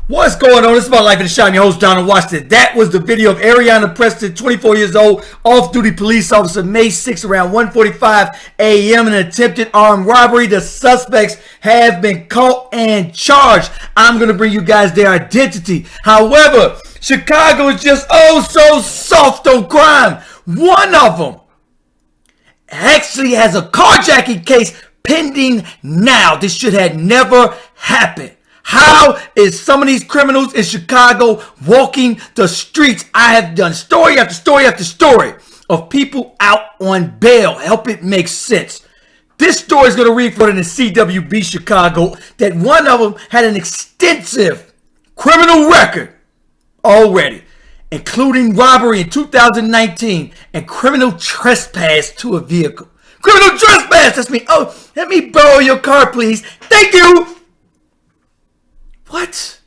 What's going on? This is My Life in the Shop. I'm your host, Donald Washington. That was the video of Areanah Preston, 24 years old, off-duty police officer, May 6 around 1:45 a.m. in an attempted armed robbery. The suspects have been caught and charged. I'm going to bring you guys their identity. However, Chicago is just so soft on crime. One of them actually has a carjacking case pending now. This should have never happened. How is some of these criminals in Chicago walking the streets? I have done story after story after story of people out on bail. Help it make sense. This story is going to read for the CWB Chicago that one of them had an extensive criminal record already, including robbery in 2019 and criminal trespass to a vehicle. Criminal trespass! That's me. Oh, let me borrow your car, please. Thank you. What?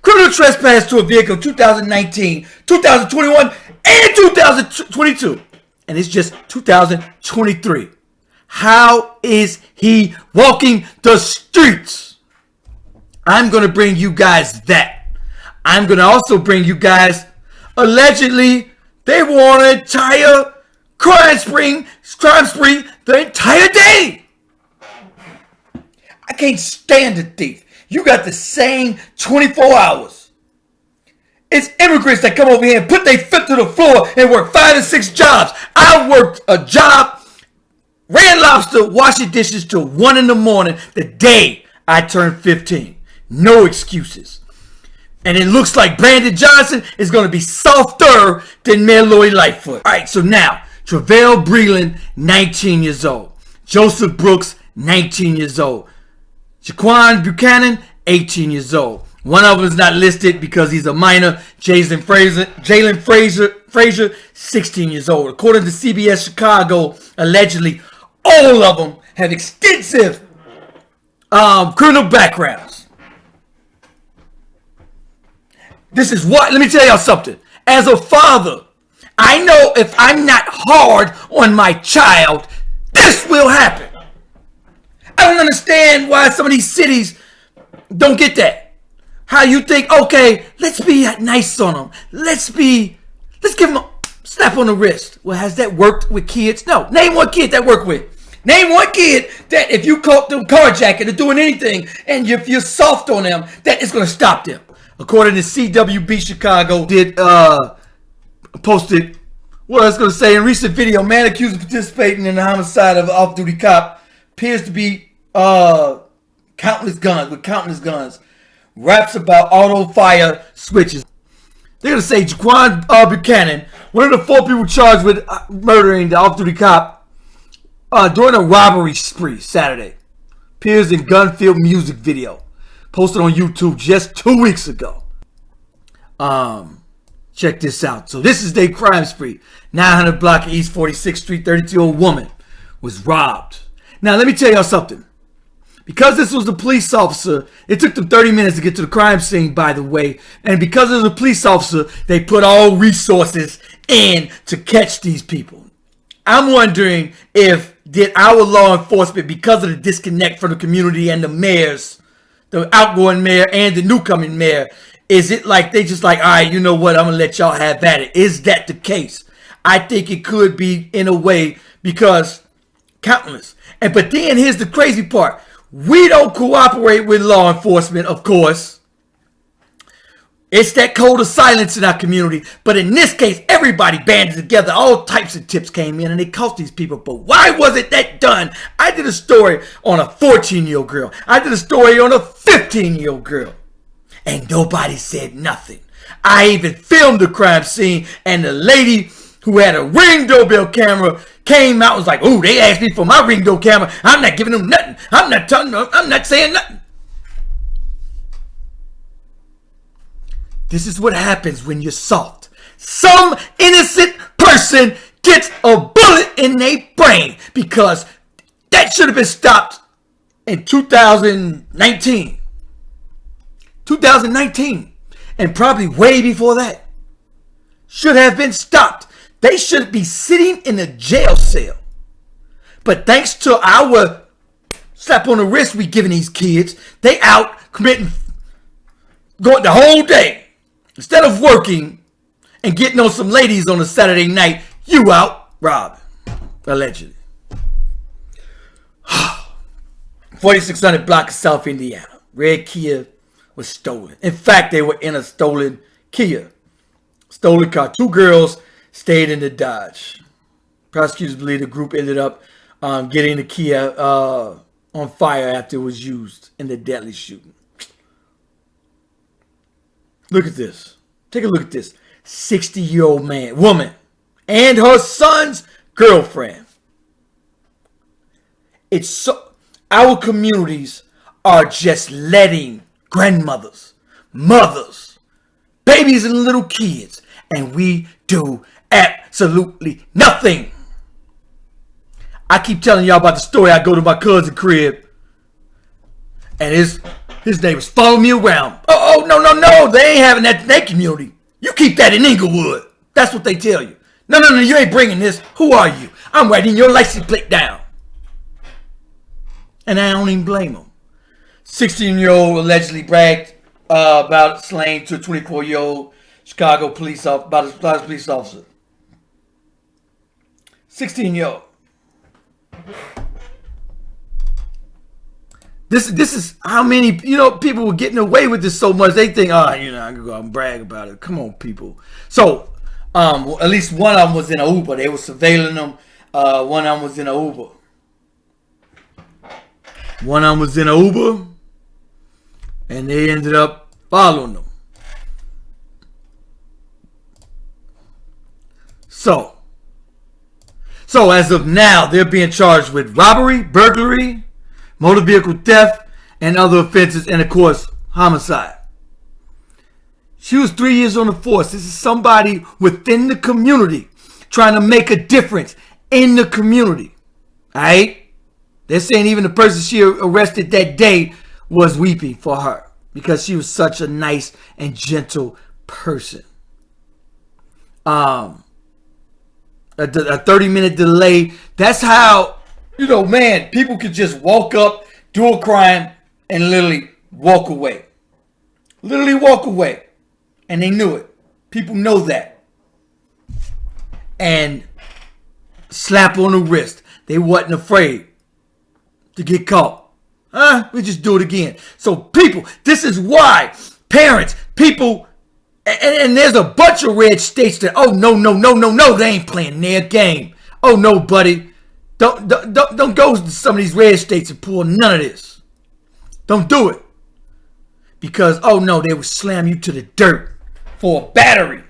Criminal trespass to a vehicle 2019, 2021, and 2022. And it's just 2023. How is he walking the streets? I'm going to bring you guys that. I'm going to also bring you guys, allegedly, they were on an entire crime spree the entire day. I can't stand a thief. You got the same 24 hours. It's immigrants that come over here and put their foot to the floor and work 5 and 6 jobs. I worked a job, ran lobster, washing dishes till 1 in the morning the day I turned 15. No excuses. And it looks like Brandon Johnson is going to be softer than Mayor Lloyd Lightfoot. All right, so now, Travell Breland, 19 years old. Joseph Brooks, 19 years old. Jaquan Buchanan, 18 years old. One of them is not listed because he's a minor. Jalen Frazier, 16 years old. According to CBS Chicago, allegedly, all of them have extensive criminal backgrounds. This is what, let me tell y'all something. As a father, I know if I'm not hard on my child, this will happen. I don't understand why some of these cities don't get that. How you think, okay, let's be nice on them. Let's give them a slap on the wrist. Well, has that worked with kids? No. Name one kid that worked with. Name one kid that if you caught them carjacking or doing anything and if you're soft on them, that is going to stop them. According to CWB Chicago, posted, what I was going to say, in recent video, man accused of participating in the homicide of an off-duty cop appears to be countless guns, raps about auto fire switches. They're going to say Jaquan Buchanan, one of the 4 people charged with murdering the off-duty cop during a robbery spree Saturday, appears in gun-filled music video posted on YouTube just 2 weeks ago. Check this out. So this is their crime spree. 900 block of East 46th Street, 32-year-old woman was robbed. Now let me tell y'all something. Because this was a police officer, it took them 30 minutes to get to the crime scene, by the way. And because it was a police officer, they put all resources in to catch these people. I'm wondering did our law enforcement, because of the disconnect from the community and the mayors, the outgoing mayor and the newcoming mayor, is it like they just like, all right, you know what, I'm going to let y'all have at it. Is that the case? I think it could be in a way because countless. But then here's the crazy part. We don't cooperate with law enforcement, of course. It's that code of silence in our community. But in this case, everybody banded together. All types of tips came in and they caught these people. But why wasn't that done? I did a story on a 14-year-old girl. I did a story on a 15-year-old girl. And nobody said nothing. I even filmed the crime scene and the lady who had a Ring doorbell camera came out and was like, oh, they asked me for my Ring doorbell camera. I'm not giving them nothing. I'm not saying nothing. This is what happens when you're soft. Some innocent person gets a bullet in their brain because that should have been stopped in 2019. 2019. And probably way before that. Should have been stopped. They should be sitting in a jail cell. But thanks to our slap on the wrist we giving these kids, they out committing going the whole day. Instead of working and getting on some ladies on a Saturday night, you out robbing. Allegedly. 4600 block of South Indiana. Red Kia was stolen. In fact, they were in a stolen Kia. Stolen car. 2 girls stayed in the Dodge. Prosecutors believe the group ended up getting the Kia on fire after it was used in the deadly shooting. Look at this. Take a look at this. 60-year-old woman and her son's girlfriend. It's so, our communities are just letting grandmothers, mothers, babies and little kids, and we do absolutely nothing. I keep telling y'all about the story. I go to my cousin's crib, and his neighbors follow me around. Oh, no. They ain't having that in their community. You keep that in Inglewood. That's what they tell you. No, you ain't bringing this. Who are you? I'm writing your license plate down. And I don't even blame them. 16-year-old allegedly bragged about slaying to a 24-year-old Chicago police officer. 16-year-old. This is how many, people were getting away with this so much. They think, I can go out and brag about it. Come on, people. So, at least one of them was in an Uber. They were surveilling them. One of them was in an Uber. One of them was in an Uber, and they ended up following them. So as of now, they're being charged with robbery, burglary, motor vehicle theft, and other offenses, and of course, homicide. She was 3 years on the force. This is somebody within the community trying to make a difference in the community. All right? They're saying even the person she arrested that day was weeping for her because she was such a nice and gentle person. A 30-minute delay. That's how, people could just walk up, do a crime, and literally walk away. Literally walk away. And they knew it. People know that. And slap on the wrist. They wasn't afraid to get caught. We just do it again. So people, this is why parents, people, and there's a bunch of red states that, no, they ain't playing their game. Oh no, buddy. Don't go to some of these red states and pull none of this. Don't do it. Because, they will slam you to the dirt for a battery.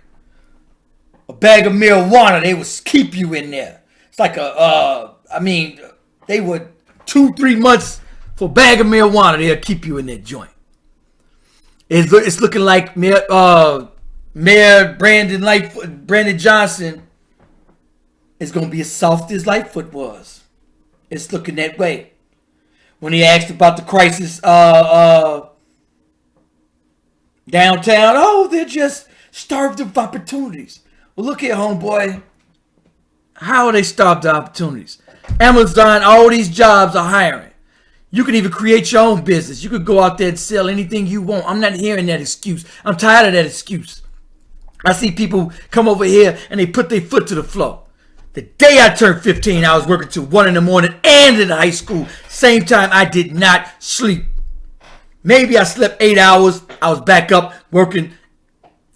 A bag of marijuana, they would keep you in there. It's like they would 2-3 months for a bag of marijuana, they'll keep you in that joint. It's looking like Mayor Brandon Johnson is going to be as soft as Lightfoot was. It's looking that way. When he asked about the crisis downtown, they're just starved of opportunities. Well, look here, homeboy. How are they starved of opportunities? Amazon, all these jobs are hiring. You can even create your own business. You could go out there and sell anything you want. I'm not hearing that excuse. I'm tired of that excuse. I see people come over here and they put their foot to the floor. The day I turned 15, I was working till 1 a.m. and in high school. Same time, I did not sleep. Maybe I slept 8 hours. I was back up working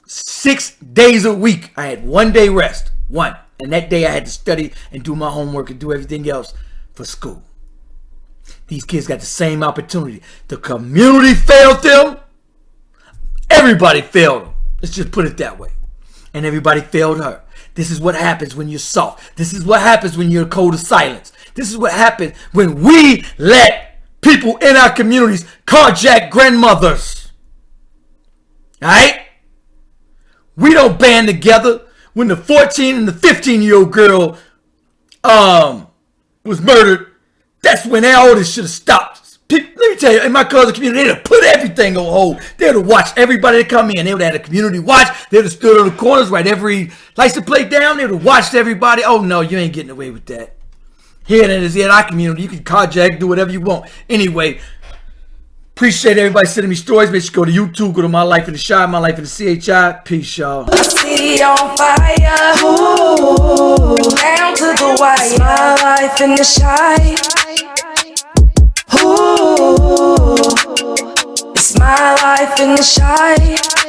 6 days a week. I had 1 day rest. One. And that day I had to study and do my homework and do everything else for school. These kids got the same opportunity. The community failed them. Everybody failed them. Let's just put it that way. And everybody failed her. This is what happens when you're soft. This is what happens when you're a code of silence. This is what happens when we let people in our communities carjack grandmothers. Alright? We don't band together. When the 14 and the 15-year-old girl was murdered, that's when all this should have stopped. Let me tell you, in my cousin community, they'd have put everything on hold. They would have watched everybody that come in. They would have had a community watch. They would have stood on the corners, write every license plate down. They would have watched everybody. Oh, no, you ain't getting away with that. Here it is in our community. You can carjack, do whatever you want. Anyway, Appreciate everybody sending me stories. Make sure you go to YouTube, go to My Life in the Shy, My Life in the CHI. Peace, y'all. City on fire, ooh, down to the wire. It's my life in the shy, ooh, it's my life in the shy.